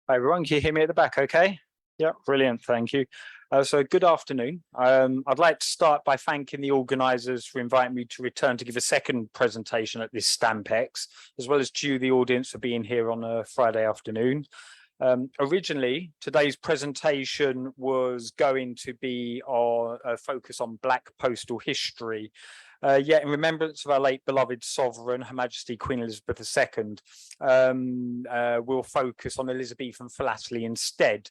Hi everyone, can you hear me at the back okay? Yeah, brilliant, thank you. So good afternoon. I'd like to start by thanking the organisers for inviting me to return to give a second presentation at this Stampex, as well as to you, the audience, for being here on a Friday afternoon. Originally, today's presentation was going to be a focus on Black postal history. Yet in remembrance of our late beloved sovereign, Her Majesty Queen Elizabeth II, we'll focus on Elizabethan Philately instead.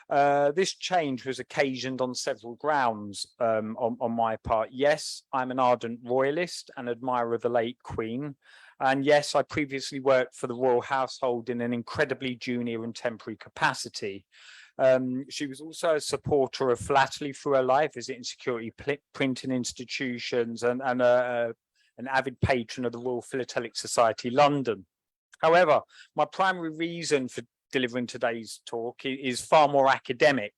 This change was occasioned on several grounds on my part. Yes, I'm an ardent royalist and admirer of the late Queen. And yes, I previously worked for the royal household in an incredibly junior and temporary capacity. She was also a supporter of Philately through her life, visiting security printing institutions and an avid patron of the Royal Philatelic Society, London. However, my primary reason for delivering today's talk is far more academic.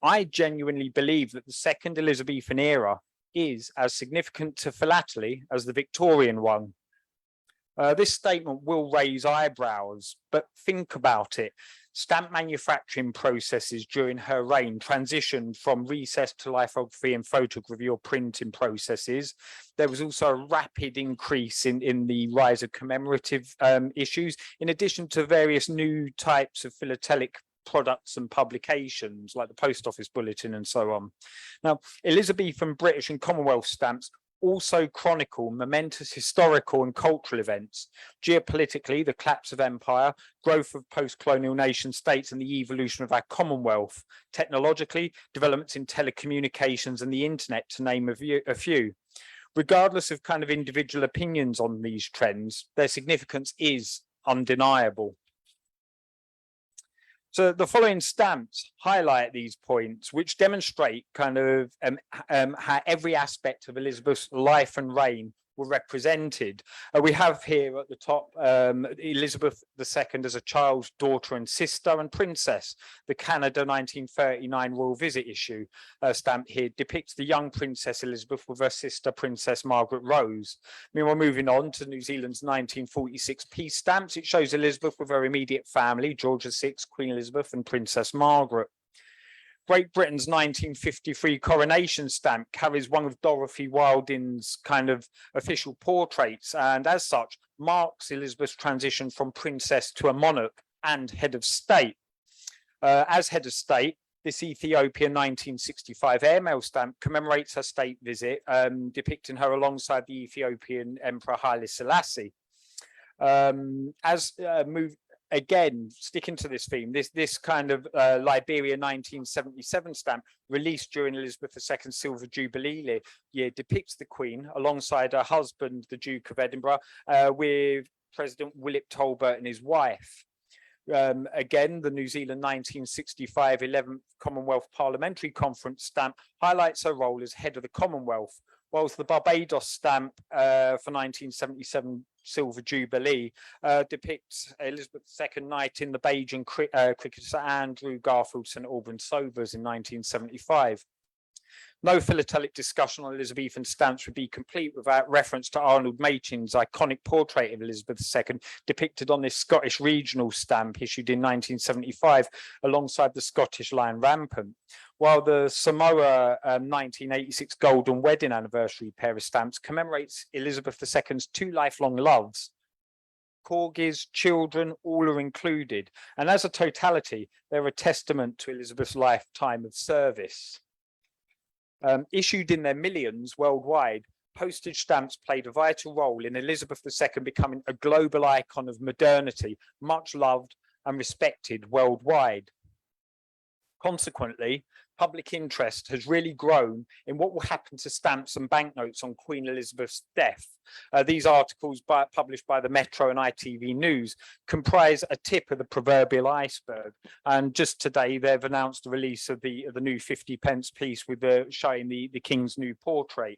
I genuinely believe that the second Elizabethan era is as significant to Philately as the Victorian one. This statement will raise eyebrows, but think about it. Stamp manufacturing processes during her reign transitioned from recessed to lithography and photography or printing processes. There was also a rapid increase in the rise of commemorative issues, in addition to various new types of philatelic products and publications like the Post Office Bulletin and so on. Now, Elizabethan, British and Commonwealth stamps also chronicle momentous historical and cultural events. Geopolitically, the collapse of empire, growth of post-colonial nation states and the evolution of our Commonwealth. Technologically, developments in telecommunications and the internet, to name a few. Regardless of kind of individual opinions on these trends, their significance is undeniable. So the following stamps highlight these points, which demonstrate kind of how every aspect of Elizabeth's life and reign were represented. We have here at the top Elizabeth II as a child, daughter and sister and princess. The Canada 1939 Royal Visit issue stamp here depicts the young Princess Elizabeth with her sister Princess Margaret Rose. Meanwhile, moving on to New Zealand's 1946 peace stamps, it shows Elizabeth with her immediate family, George VI, Queen Elizabeth and Princess Margaret. Great Britain's 1953 coronation stamp carries one of Dorothy Wilding's kind of official portraits, and as such marks Elizabeth's transition from princess to a monarch and head of state. As head of state, this Ethiopian 1965 airmail stamp commemorates her state visit, depicting her alongside the Ethiopian Emperor Haile Selassie. Again, sticking to this theme, this kind of Liberia 1977 stamp released during Elizabeth II's Silver Jubilee year depicts the Queen alongside her husband, the Duke of Edinburgh, with President Willip Tolbert and his wife. Again, the New Zealand 1965 11th Commonwealth Parliamentary Conference stamp highlights her role as head of the Commonwealth, whilst the Barbados stamp for 1977 Silver Jubilee depicts Elizabeth II knighting the Bajan cricketer Sir Andrew Garfield St Albans Sobers in 1975. No philatelic discussion on Elizabethan stamps would be complete without reference to Arnold Machin's iconic portrait of Elizabeth II, depicted on this Scottish regional stamp issued in 1975 alongside the Scottish Lion Rampant. While the Samoa 1986 Golden Wedding Anniversary pair of stamps commemorates Elizabeth II's two lifelong loves. Corgis, children, all are included, and as a totality, they're a testament to Elizabeth's lifetime of service. Issued in their millions worldwide, postage stamps played a vital role in Elizabeth II becoming a global icon of modernity, much loved and respected worldwide. Consequently, public interest has really grown in what will happen to stamps and banknotes on Queen Elizabeth's death. These articles published by the Metro and ITV News comprise a tip of the proverbial iceberg. And just today, they've announced the release of the new 50p piece with showing the King's new portrait.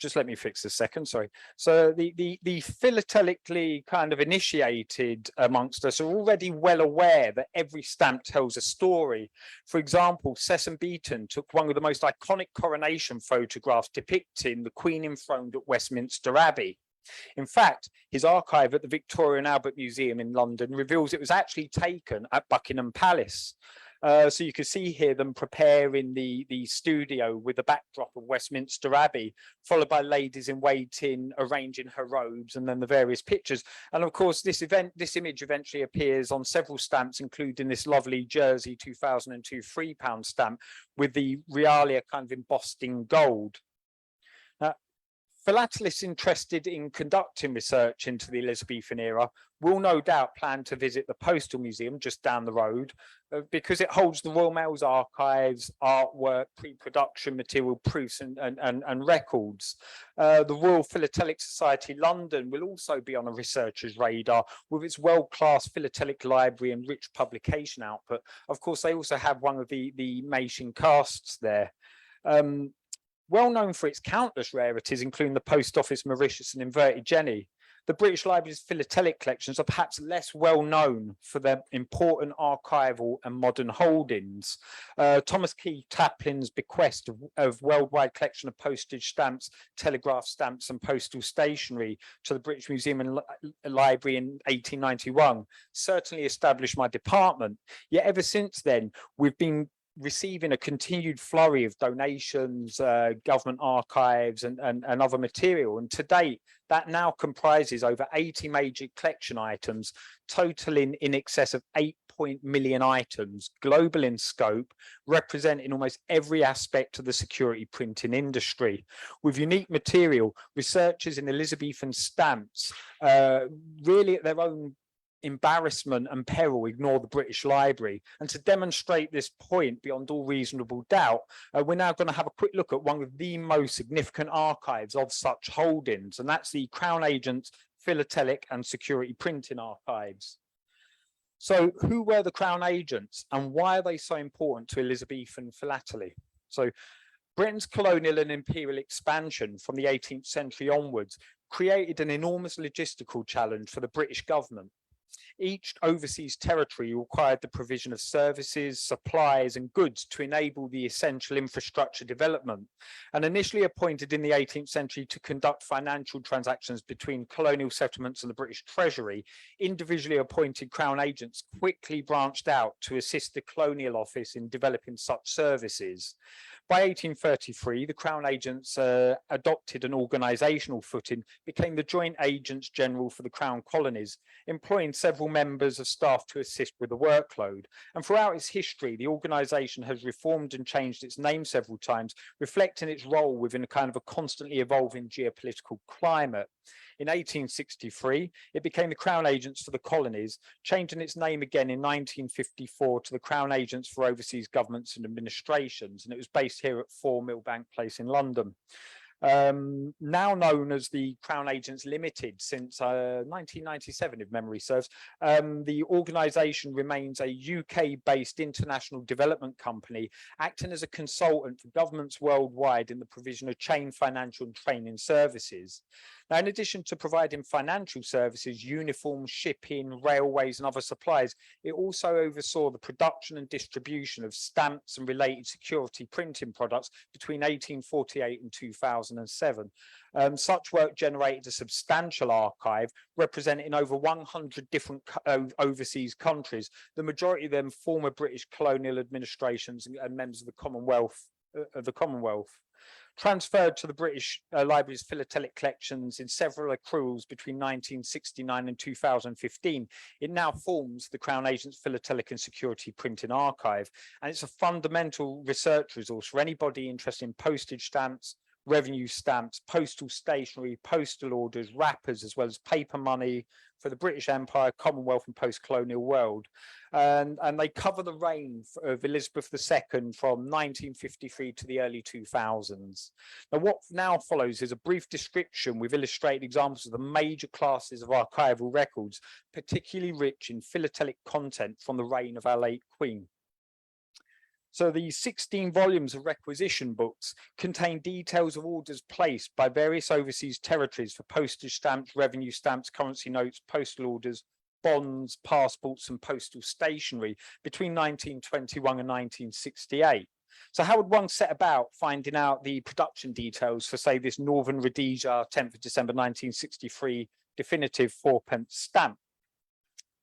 Just let me fix this second, sorry. So the philatelically kind of initiated amongst us are already well aware that every stamp tells a story. For example, Cecil Beaton took one of the most iconic coronation photographs depicting the Queen enthroned at Westminster Abbey. In fact, his archive at the Victoria and Albert Museum in London reveals it was actually taken at Buckingham Palace. So you can see here them preparing the studio with the backdrop of Westminster Abbey, followed by ladies in waiting, arranging her robes, and then the various pictures. And of course, this image eventually appears on several stamps, including this lovely Jersey 2002 £3 stamp with the Realia kind of embossed in gold. Philatelists interested in conducting research into the Elizabethan era will no doubt plan to visit the Postal Museum just down the road because it holds the Royal Mail's archives, artwork, pre-production material, proofs and records. The Royal Philatelic Society London will also be on a researcher's radar with its world-class philatelic library and rich publication output. Of course, they also have one of the Mason casts there. Well known for its countless rarities, including the Post Office Mauritius and Inverted Jenny, the British Library's philatelic collections are perhaps less well known for their important archival and modern holdings. Thomas Key Taplin's bequest of worldwide collection of postage stamps, telegraph stamps and postal stationery to the British Museum and Library in 1891 certainly established my department. Yet ever since then, we've been receiving a continued flurry of donations, government archives and other material. And to date, that now comprises over 80 major collection items, totaling in excess of 8 million items, global in scope, representing almost every aspect of the security printing industry. With unique material, researchers in Elizabethan stamps really at their own embarrassment and peril ignore the British Library. And to demonstrate this point beyond all reasonable doubt, we're now going to have a quick look at one of the most significant archives of such holdings, and that's the Crown Agent's Philatelic and Security Printing Archives. So who were the Crown Agents and why are they so important to Elizabethan philately? So Britain's colonial and imperial expansion from the 18th century onwards created an enormous logistical challenge for the British government. Each overseas territory required the provision of services, supplies and goods to enable the essential infrastructure development. And initially appointed in the 18th century to conduct financial transactions between colonial settlements and the British Treasury, individually appointed Crown Agents quickly branched out to assist the Colonial Office in developing such services. By 1833, the Crown Agents adopted an organisational footing, became the Joint Agents General for the Crown Colonies, employing several members of staff to assist with the workload. And throughout its history, the organisation has reformed and changed its name several times, reflecting its role within a kind of a constantly evolving geopolitical climate. In 1863, it became the Crown Agents for the Colonies, changing its name again in 1954 to the Crown Agents for Overseas Governments and Administrations, and it was based here at 4 Millbank Place in London. Now known as the Crown Agents Limited since 1997, if memory serves. The organisation remains a UK-based international development company, acting as a consultant for governments worldwide in the provision of chain financial and training services. Now, in addition to providing financial services, uniforms, shipping, railways and other supplies, it also oversaw the production and distribution of stamps and related security printing products between 1848 and 2007. Such work generated a substantial archive representing over 100 different overseas countries, the majority of them former British colonial administrations and members of the Commonwealth. Transferred to the British Library's philatelic collections in several accruals between 1969 and 2015, it now forms the Crown Agent's Philatelic and Security Printing Archive, and it's a fundamental research resource for anybody interested in postage stamps, revenue stamps, postal stationery, postal orders, wrappers, as well as paper money for the British Empire, Commonwealth and post-colonial world. And they cover the reign of Elizabeth II from 1953 to the early 2000s. Now, what now follows is a brief description with illustrated examples of the major classes of archival records, particularly rich in philatelic content from the reign of our late Queen. So the 16 volumes of requisition books contain details of orders placed by various overseas territories for postage stamps, revenue stamps, currency notes, postal orders, bonds, passports and postal stationery between 1921 and 1968. So how would one set about finding out the production details for, say, this Northern Rhodesia 10th of December 1963 definitive 4p stamp?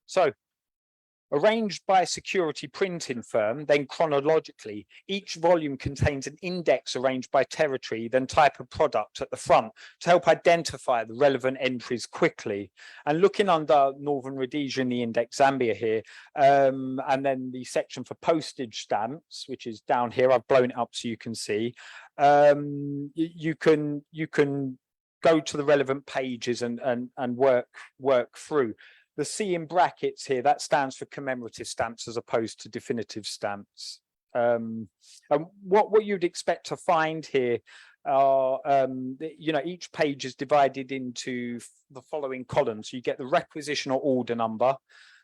So arranged by a security printing firm, then chronologically, each volume contains an index arranged by territory, then type of product at the front to help identify the relevant entries quickly. And looking under Northern Rhodesia in the index Zambia here, and then the section for postage stamps, which is down here, I've blown it up so you can see, you can go to the relevant pages and work through. The C in brackets here, that stands for commemorative stamps as opposed to definitive stamps. And what you'd expect to find here are, each page is divided into the following columns. You get the requisition or order number,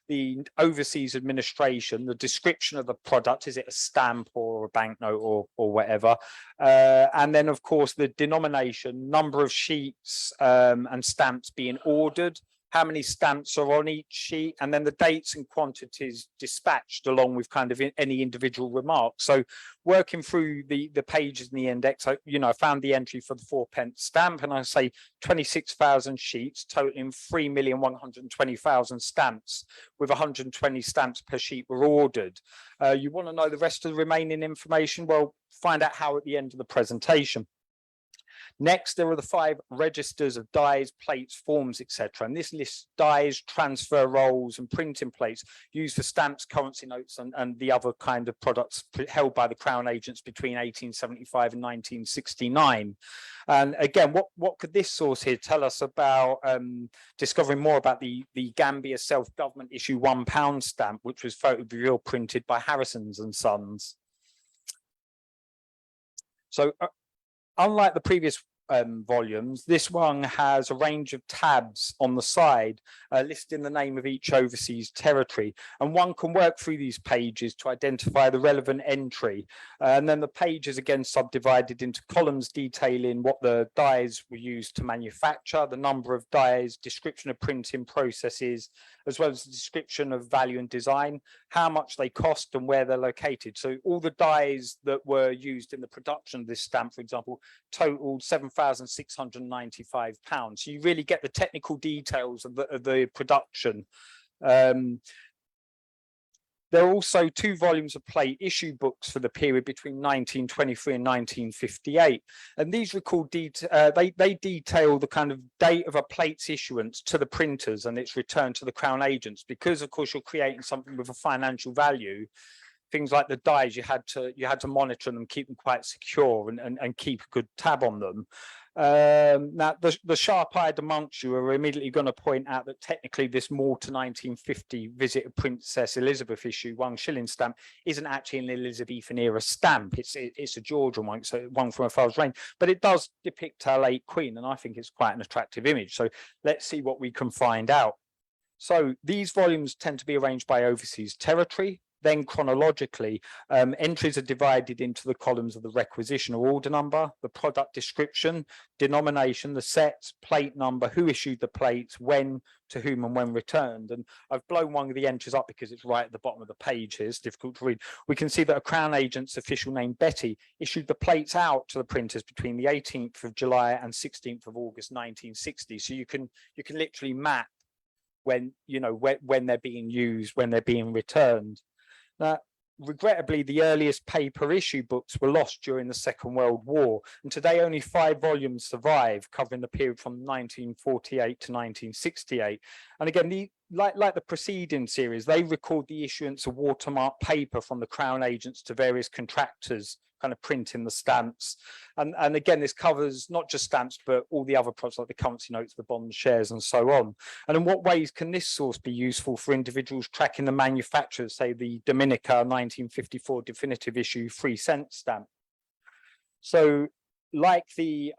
the overseas administration, the description of the product, is it a stamp or a banknote or whatever, and then of course the denomination, number of sheets and stamps being ordered, how many stamps are on each sheet, and then the dates and quantities dispatched along with kind of any individual remarks. So working through the pages in the index, I found the entry for the 4p stamp, and I say 26,000 sheets totaling 3,120,000 stamps, with 120 stamps per sheet were ordered. You want to know the rest of the remaining information? Well, find out how at the end of the presentation. Next, there are the 5 registers of dies, plates, forms, etc. And this lists dies, transfer rolls, and printing plates used for stamps, currency notes, and the other kind of products held by the Crown agents between 1875 and 1969. And again, what could this source here tell us about discovering more about the Gambia self-government issue £1 stamp, which was photoreal printed by Harrison's and Sons? So unlike the previous volumes, this one has a range of tabs on the side listing the name of each overseas territory, and one can work through these pages to identify the relevant entry, and then the page is again subdivided into columns detailing what the dies were used to manufacture, the number of dies, description of printing processes, as well as the description of value and design, how much they cost and where they're located. So all the dies that were used in the production of this stamp, for example, totaled £7,695. So you really get the technical details of the production. There are also 2 volumes of plate issue books for the period between 1923 and 1958, and these record they detail the kind of date of a plate's issuance to the printers and its return to the Crown agents, because of course you're creating something with a financial value. Things like the dies, you had to monitor them, keep them quite secure, and keep a good tab on them. Now, the sharp-eyed amongst you are immediately going to point out that technically this more to 1950 Visit of Princess Elizabeth issue £1 stamp isn't actually an Elizabethan era stamp. It's a Georgian one, so one from a father's reign, but it does depict our late Queen, and I think it's quite an attractive image. So let's see what we can find out. So these volumes tend to be arranged by overseas territory. Then chronologically, entries are divided into the columns of the requisition or order number, the product description, denomination, the sets, plate number, who issued the plates, when, to whom, and when returned. And I've blown one of the entries up because it's right at the bottom of the page here. It's difficult to read. We can see that a Crown agent's official name, Betty, issued the plates out to the printers between the 18th of July and 16th of August 1960. So you can literally map when they're being used, when they're being returned. Now, regrettably, the earliest paper issue books were lost during the Second World War, and today only 5 volumes survive, covering the period from 1948 to 1968. And again, like the preceding series, they record the issuance of watermark paper from the Crown agents to various contractors, kind of printing the stamps. And again, this covers not just stamps, but all the other products like the currency notes, the bonds, shares, and so on. And in what ways can this source be useful for individuals tracking the manufacturers, say the Dominica 1954 definitive issue 3-cent stamp? So like the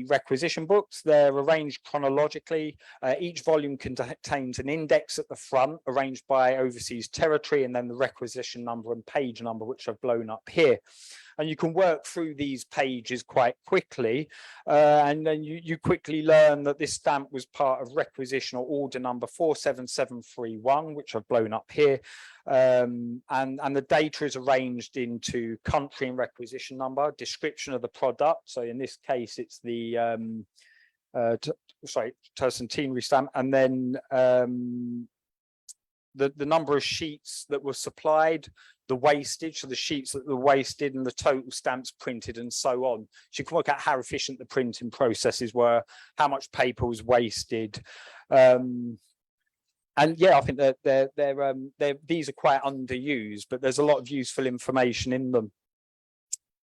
requisition books, they're arranged chronologically. Each volume contains an index at the front arranged by overseas territory, and then the requisition number and page number, which I've blown up here. and you can work through these pages quite quickly, and then you quickly learn that this stamp was part of requisition or order number 47731, which I've blown up here, and the data is arranged into country and requisition number, description of the product. So in this case, it's the tercentenary stamp, and then the number of sheets that were supplied, the wastage, so the sheets that were wasted, and the total stamps printed, and so on. So you can work out how efficient the printing processes were, how much paper was wasted. And yeah, I think that these are quite underused, but there's a lot of useful information in them.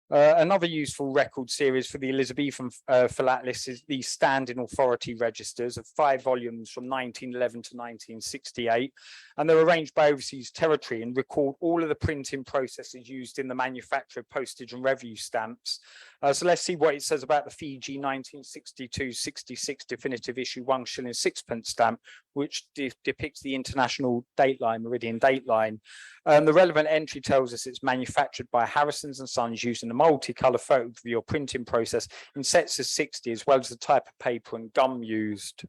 Another useful record series for the Elizabethan Philatelists is the Standing Authority Registers of 5 volumes from 1911 to 1968, and they're arranged by overseas territory and record all of the printing processes used in the manufacture of postage and revenue stamps. So let's see what it says about the Fiji 1962-66 definitive issue 1 shilling 6p stamp, which depicts the international dateline, meridian dateline. The relevant entry tells us it's manufactured by Harrison's and Sons using a multicolour photography or printing process in sets of 60, as well as the type of paper and gum used.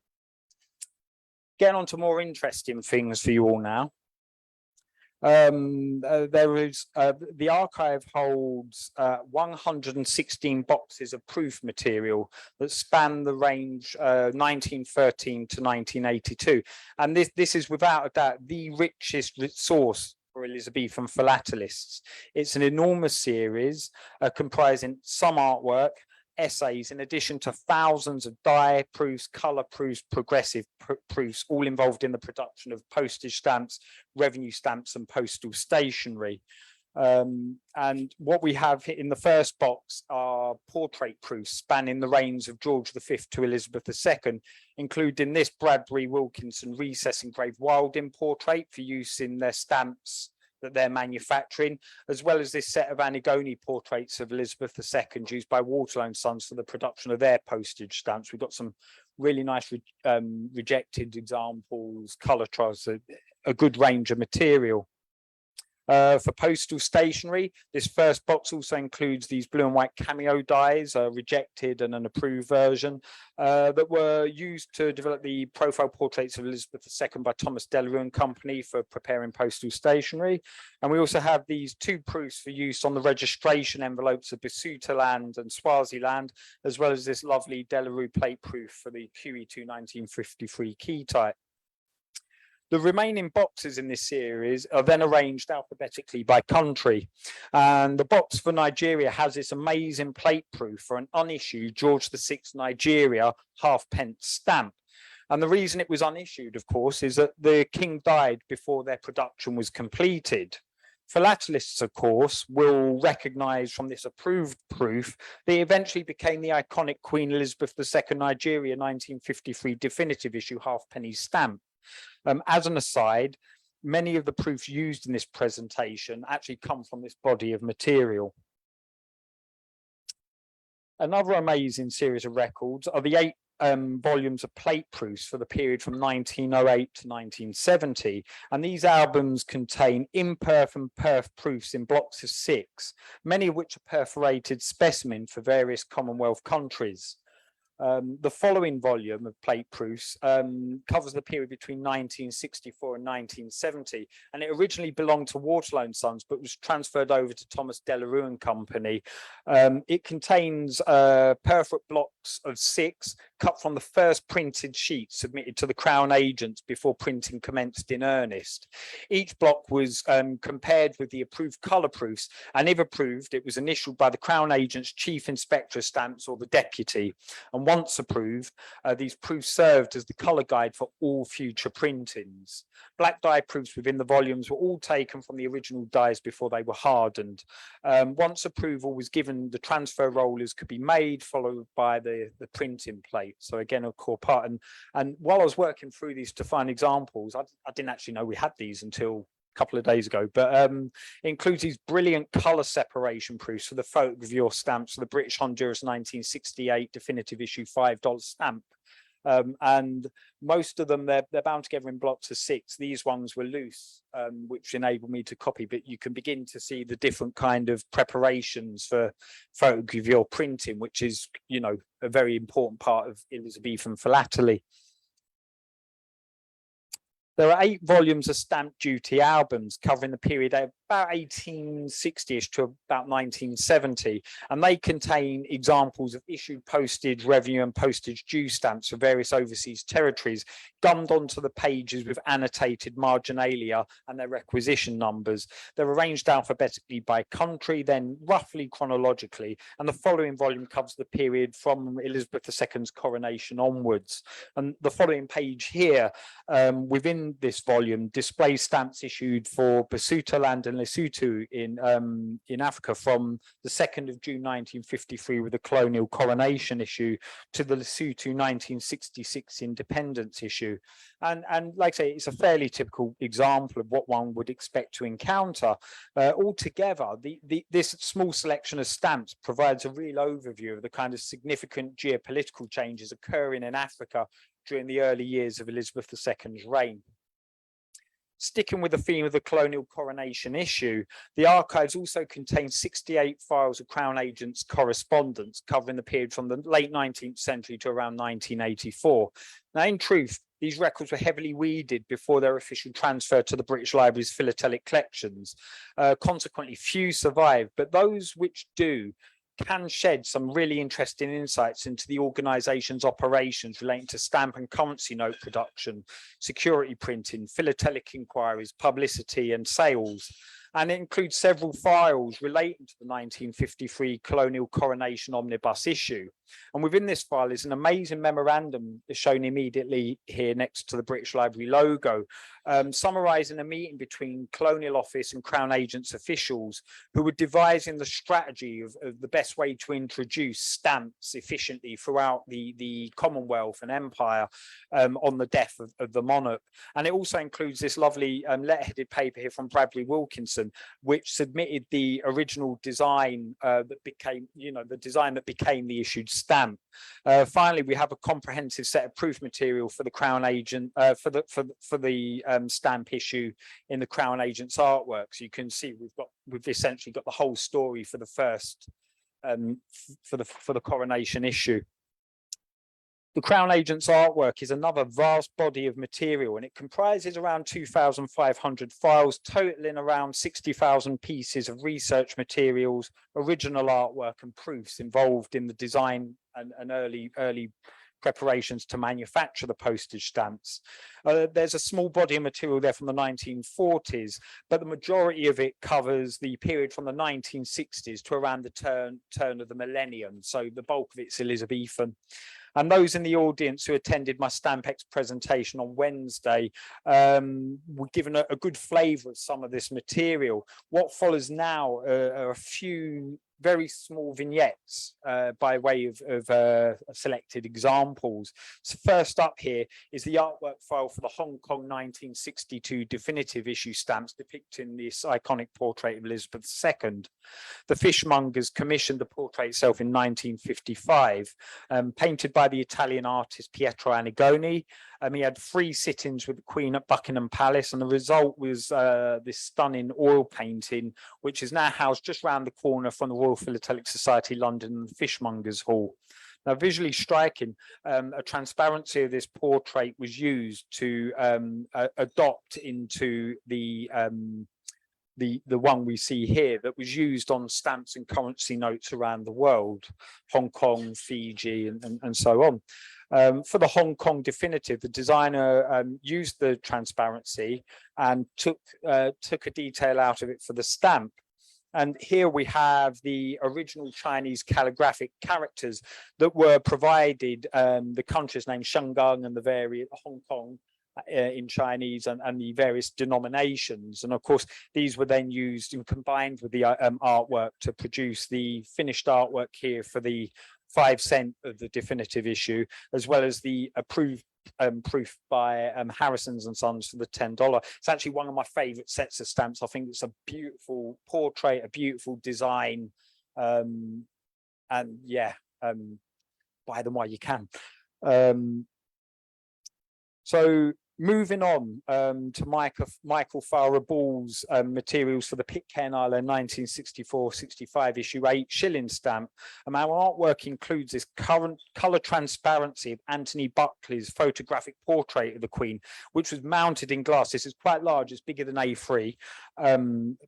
Getting on to more interesting things for you all now. There is the archive holds 116 boxes of proof material that span the range 1913 to 1982, and this is without a doubt the richest source for Elizabethan philatelists. It's an enormous series comprising some artwork, essays, in addition to thousands of die proofs, color proofs, progressive proofs, all involved in the production of postage stamps, revenue stamps, and postal stationery. And what we have in the first box are portrait proofs spanning the reigns of George V to Elizabeth II, including this Bradbury Wilkinson recess engraved Wilding portrait for use in their stamps that they're manufacturing, as well as this set of Antigone portraits of Elizabeth II used by Waterlow and Sons for the production of their postage stamps. We've got some really nice rejected examples, colour trials, a good range of material. For postal stationery, this first box also includes these blue and white cameo dies, rejected and an approved version, that were used to develop the profile portraits of Elizabeth II by Thomas Delarue and Company for preparing postal stationery. And we also have these 2 proofs for use on the registration envelopes of Basutoland and Swaziland, as well as this lovely Delarue plate proof for the QE2 1953 key type. The remaining boxes in this series are then arranged alphabetically by country. And the box for Nigeria has this amazing plate proof for an unissued George VI Nigeria half-pence stamp. And the reason it was unissued, of course, is that the king died before their production was completed. Philatelists, of course, will recognise from this approved proof that it eventually became the iconic Queen Elizabeth II Nigeria 1953 definitive issue halfpenny stamp. As an aside, many of the proofs used in this presentation actually come from this body of material. Another amazing series of records are the 8 volumes of plate proofs for the period from 1908 to 1970. And these albums contain imperf and perf proofs in blocks of 6, many of which are perforated specimens for various Commonwealth countries. The following volume of plate proofs covers the period between 1964 and 1970, and it originally belonged to Waterlow and Sons, but was transferred over to Thomas Delarue and Company. It contains perforated blocks of 6 cut from the first printed sheet submitted to the Crown agents before printing commenced in earnest. Each block was compared with the approved colour proofs, and if approved, it was initialed by the Crown agent's Chief Inspector of Stamps or the Deputy. And once approved, these proofs served as the colour guide for all future printings. Black die proofs within the volumes were all taken from the original dies before they were hardened. Once approval was given, the transfer rollers could be made, followed by the printing plate. So again, a core part. And while I was working through these to find examples, I didn't actually know we had these until couple of days ago, but it includes these brilliant color separation proofs for the photogravure stamps for the British Honduras 1968 definitive issue $5 stamp. and most of them they're bound together in blocks of 6. These ones were loose, which enabled me to copy, but you can begin to see the different kind of preparations for photogravure printing, which is, you know, a very important part of Elizabethan Philately. There are 8 volumes of stamp duty albums covering the period of about 1860-ish to about 1970, and they contain examples of issued postage, revenue and postage due stamps for various overseas territories, gummed onto the pages with annotated marginalia and their requisition numbers. They're arranged alphabetically by country, then roughly chronologically, and the following volume covers the period from Elizabeth II's coronation onwards. And the following page here, within this volume, displays stamps issued for Basutoland and Lesotho in Africa from the 2nd of June 1953 with the colonial coronation issue to the Lesotho 1966 independence issue. And like I say, it's a fairly typical example of what one would expect to encounter. Altogether, this small selection of stamps provides a real overview of the kind of significant geopolitical changes occurring in Africa during the early years of Elizabeth II's reign. Sticking with the theme of the colonial coronation issue, the archives also contain 68 files of Crown agents' correspondence covering the period from the late 19th century to around 1984. Now, in truth, these records were heavily weeded before their official transfer to the British Library's philatelic collections. Consequently, few survive, but those which do can shed some really interesting insights into the organisation's operations relating to stamp and currency note production, security printing, philatelic inquiries, publicity and sales. And it includes several files relating to the 1953 colonial coronation omnibus issue. And within this file is an amazing memorandum shown immediately here next to the British Library logo, summarising a meeting between Colonial Office and Crown Agents officials who were devising the strategy of the best way to introduce stamps efficiently throughout the Commonwealth and Empire on the death of the monarch. And it also includes this lovely letterheaded paper here from Bradley Wilkinson, which submitted the original design that became, you know, the design that became the issued stamp. Finally, we have a comprehensive set of proof material for the Crown Agent for the stamp issue in the Crown Agent's artwork. So you can see we've essentially got the whole story for the first for the coronation issue. The Crown Agent's artwork is another vast body of material, and it comprises around 2,500 files, totaling around 60,000 pieces of research materials, original artwork and proofs involved in the design and early preparations to manufacture the postage stamps. There's a small body of material there from the 1940s, but the majority of it covers the period from the 1960s to around the turn of the millennium. So the bulk of it's Elizabethan. And those in the audience who attended my Stampex presentation on Wednesday were given a good flavour of some of this material. What follows now are a few very small vignettes by way of selected examples. So first up here is the artwork file for the Hong Kong 1962 definitive issue stamps depicting this iconic portrait of Elizabeth II. The fishmongers commissioned the portrait itself in 1955, painted by the Italian artist Pietro Annigoni. He had 3 sittings with the Queen at Buckingham Palace, and the result was this stunning oil painting, which is now housed just round the corner from the Royal Philatelic Society London and the Fishmongers Hall. Now, visually striking, a transparency of this portrait was used to adopt into the one we see here that was used on stamps and currency notes around the world, Hong Kong, Fiji, and so on. For the Hong Kong definitive, the designer used the transparency and took a detail out of it for the stamp. And here we have the original Chinese calligraphic characters that were provided, the country's name Shengang and the various Hong Kong in Chinese and the various denominations. And of course, these were then used and combined with the artwork to produce the finished artwork here for the 5 cent of the definitive issue, as well as the approved proof by Harrison's and Sons for the $10. It's actually one of my favorite sets of stamps. I think it's a beautiful portrait, a beautiful design, and yeah, buy them while you can. So moving on to Michael Farrer Ball's materials for the Pitcairn Island 1964-65 issue 8 shilling stamp. And our artwork includes this current colour transparency of Anthony Buckley's photographic portrait of the Queen, which was mounted in glass. This is quite large, it's bigger than A3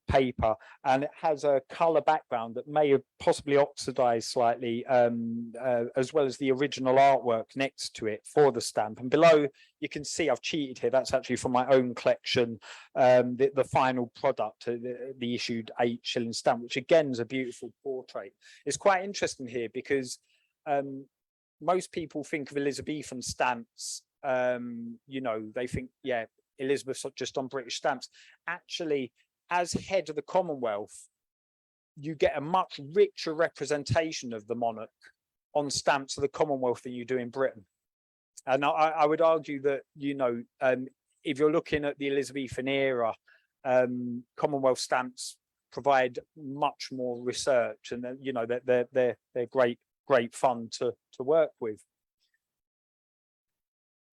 paper, and it has a colour background that may have possibly oxidized slightly, as well as the original artwork next to it for the stamp. And below, you can see I've cheated here. That's actually from my own collection, the final product, the issued 8 shilling stamp, which again is a beautiful portrait. It's quite interesting here because most people think of Elizabethan stamps, you know, they think, yeah, Elizabeth's just on British stamps. Actually, as head of the Commonwealth, you get a much richer representation of the monarch on stamps of the Commonwealth than you do in Britain. And I would argue that, you know, if you're looking at the Elizabethan era, Commonwealth stamps provide much more research, and you know they're great fun to work with.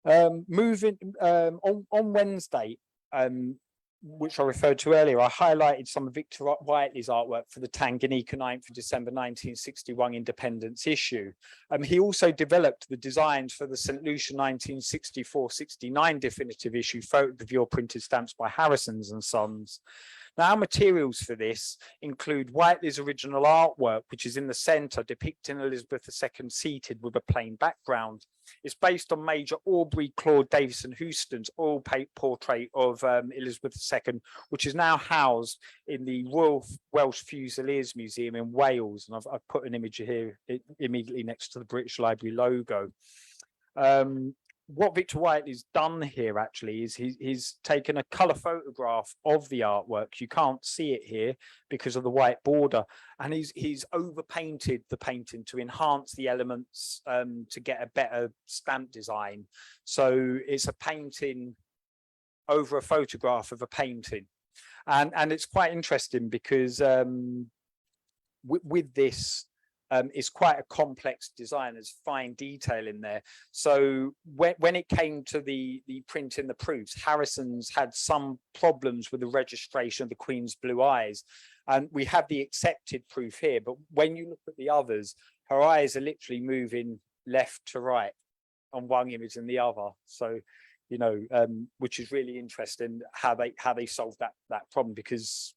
Moving on Wednesday, which I referred to earlier, I highlighted some of Victor Whiteley's artwork for the Tanganyika 9th of December 1961 Independence issue. He also developed the designs for the St. Lucia 1964-69 definitive issue, photogravure printed stamps by Harrison's and Sons. Now, our materials for this include Whiteley's original artwork, which is in the centre, depicting Elizabeth II seated with a plain background. It's based on Major Aubrey Claude Davison Houston's oil paint portrait of Elizabeth II, which is now housed in the Royal Welsh Fusiliers Museum in Wales. And I've put an image here immediately next to the British Library logo. What Victor Whiteley's done here actually is he's taken a colour photograph of the artwork. You can't see it here because of the white border, and he's overpainted the painting to enhance the elements, to get a better stamp design. So it's a painting over a photograph of a painting, and it's quite interesting because with this, it's quite a complex design. There's fine detail in there. So when it came to the printing the proofs, Harrison's had some problems with the registration of the Queen's blue eyes, and we have the accepted proof here. But when you look at the others, her eyes are literally moving left to right on one image and the other. So, you know, which is really interesting how they solved that problem, because,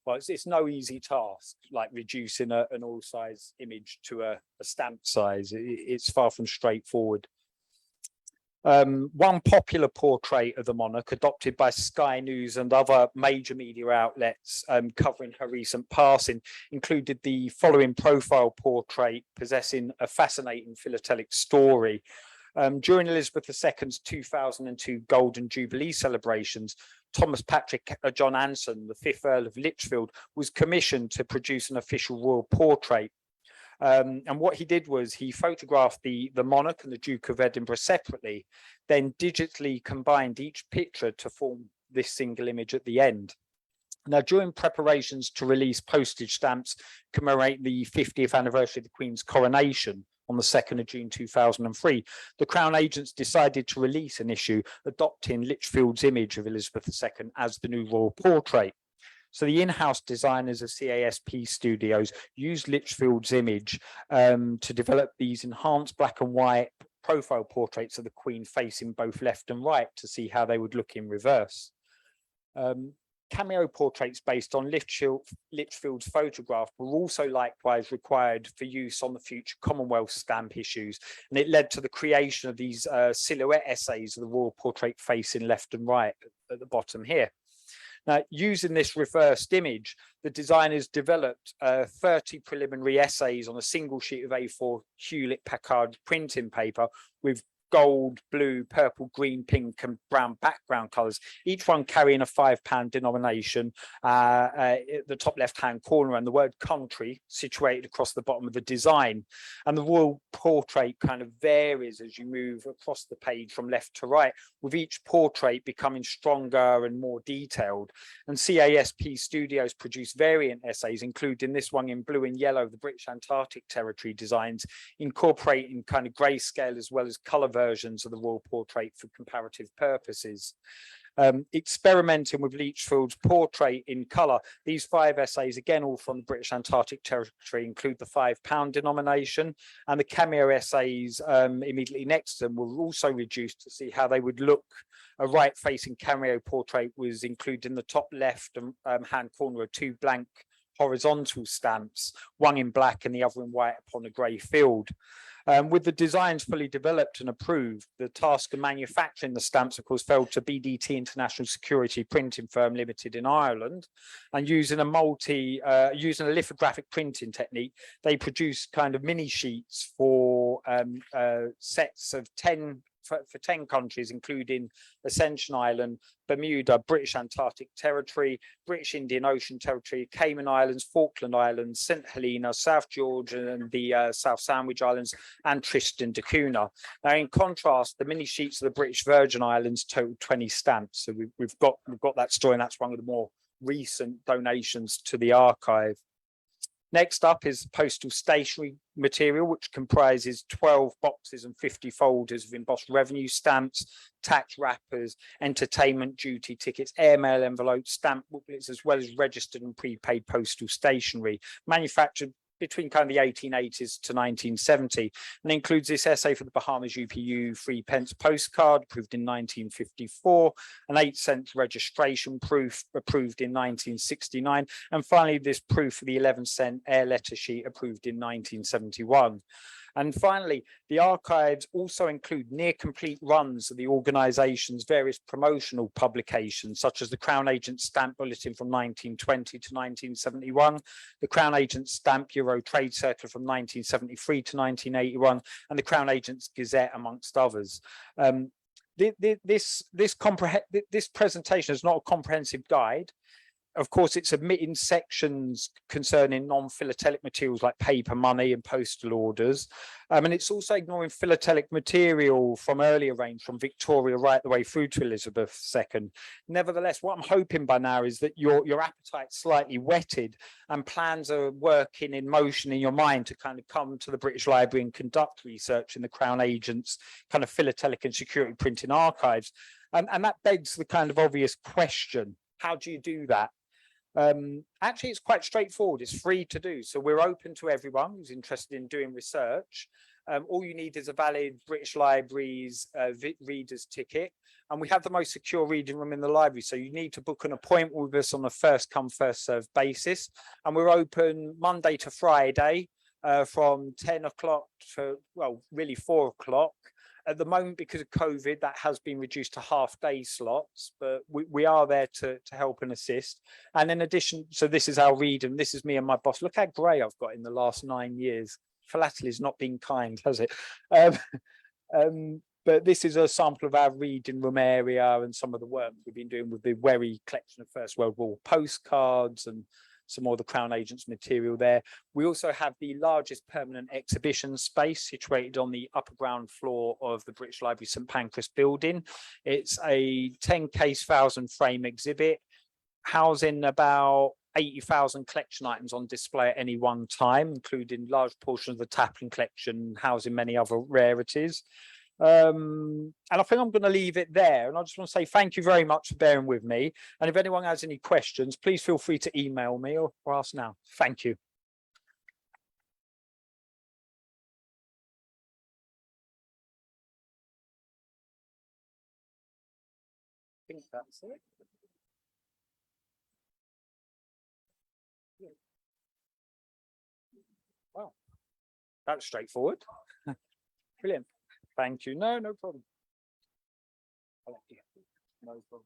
well, it's no easy task, like reducing an all size image to a stamp size. It's far from straightforward. One popular portrait of the monarch, adopted by Sky News and other major media outlets covering her recent passing, included the following profile portrait, possessing a fascinating philatelic story. During Elizabeth II's 2002 Golden Jubilee celebrations, Thomas Patrick John Anson, the 5th Earl of Lichfield, was commissioned to produce an official royal portrait. And what he did was he photographed the monarch and the Duke of Edinburgh separately, then digitally combined each picture to form this single image at the end. Now, during preparations to release postage stamps commemorating the 50th anniversary of the Queen's coronation on the 2nd of June 2003, the Crown agents decided to release an issue adopting Lichfield's image of Elizabeth II as the new royal portrait. So the in-house designers of CASP Studios used Lichfield's image to develop these enhanced black and white profile portraits of the Queen facing both left and right to see how they would look in reverse. Cameo portraits based on Lichfield's photograph were also likewise required for use on the future Commonwealth stamp issues, and it led to the creation of these silhouette essays of the royal portrait facing left and right at the bottom here. Now, using this reversed image, the designers developed 30 preliminary essays on a single sheet of A4 Hewlett-Packard printing paper with gold, blue, purple, green, pink and brown background colours, each one carrying a £5 denomination at the top left-hand corner, and the word country situated across the bottom of the design. And the royal portrait kind of varies as you move across the page from left to right, with each portrait becoming stronger and more detailed. And CASP Studios produced variant essays, including this one in blue and yellow, the British Antarctic Territory designs, incorporating kind of grayscale as well as colour versions of the royal portrait for comparative purposes. Experimenting with Lichfield's portrait in colour. These 5 essays, again, all from the British Antarctic Territory, include the £5 denomination, and the cameo essays immediately next to them were also reduced to see how they would look. A right-facing cameo portrait was included in the top left hand corner of 2 blank horizontal stamps, one in black and the other in white upon a grey field. With the designs fully developed and approved, the task of manufacturing the stamps, of course, fell to BDT International Security Printing Firm Limited in Ireland, and using a lithographic printing technique, they produced kind of mini sheets for sets of 10 for 10 countries, including Ascension Island, Bermuda, British Antarctic Territory, British Indian Ocean Territory, Cayman Islands, Falkland Islands, St Helena, South Georgia and the South Sandwich Islands, and Tristan da Cunha. Now, in contrast, the mini sheets of the British Virgin Islands total 20 stamps. So we've got that story, and that's one of the more recent donations to the archive. Next up is postal stationery material, which comprises 12 boxes and 50 folders of embossed revenue stamps, tax wrappers, entertainment duty tickets, airmail envelopes, stamp booklets, as well as registered and prepaid postal stationery, manufactured between kind of the 1880s to 1970, and includes this essay for the Bahamas UPU 3p postcard approved in 1954, an 8-cent registration proof approved in 1969, and finally this proof for the 11-cent air letter sheet approved in 1971. And finally, the archives also include near complete runs of the organisation's various promotional publications, such as the Crown Agent Stamp Bulletin from 1920 to 1971, the Crown Agent Stamp Bureau Trade Circular from 1973 to 1981, and the Crown Agent's Gazette, amongst others. This presentation is not a comprehensive guide. Of course, it's omitting sections concerning non-philatelic materials like paper money and postal orders. And it's also ignoring philatelic material from earlier reigns, from Victoria right the way through to Elizabeth II. Nevertheless, what I'm hoping by now is that your appetite's slightly whetted and plans are working in motion in your mind to kind of come to the British Library and conduct research in the Crown Agent's kind of philatelic and security printing archives. And that begs the kind of obvious question, how do you do that? Actually, it's quite straightforward. It's free to do. So we're open to everyone who's interested in doing research. All you need is a valid British Library's reader's ticket. And we have the most secure reading room in the library. So you need to book an appointment with us on a first come, first served basis. And we're open Monday to Friday from 10 o'clock to, well, really 4 o'clock. At the moment, because of COVID, that has been reduced to half-day slots, but we are there to help and assist. And in addition, so this is our read, and this is me and my boss. Look how grey I've got in the last 9 years. Philately's not been kind, has it? But this is a sample of our reading room area and some of the work we've been doing with the Wherry collection of First World War postcards and some more of the Crown Agent's material there. We also have the largest permanent exhibition space situated on the upper ground floor of the British Library St Pancras building. It's a 10-case 1,000-frame exhibit housing about 80,000 collection items on display at any one time, including large portions of the Taplin collection, housing many other rarities. And I think I'm going to leave it there, and I just want to say thank you very much for bearing with me, and if anyone has any questions, please feel free to email me or ask now. Thank you. I think that's it. Yeah. Wow, that's straightforward. Brilliant. Thank you. No problem. No problem.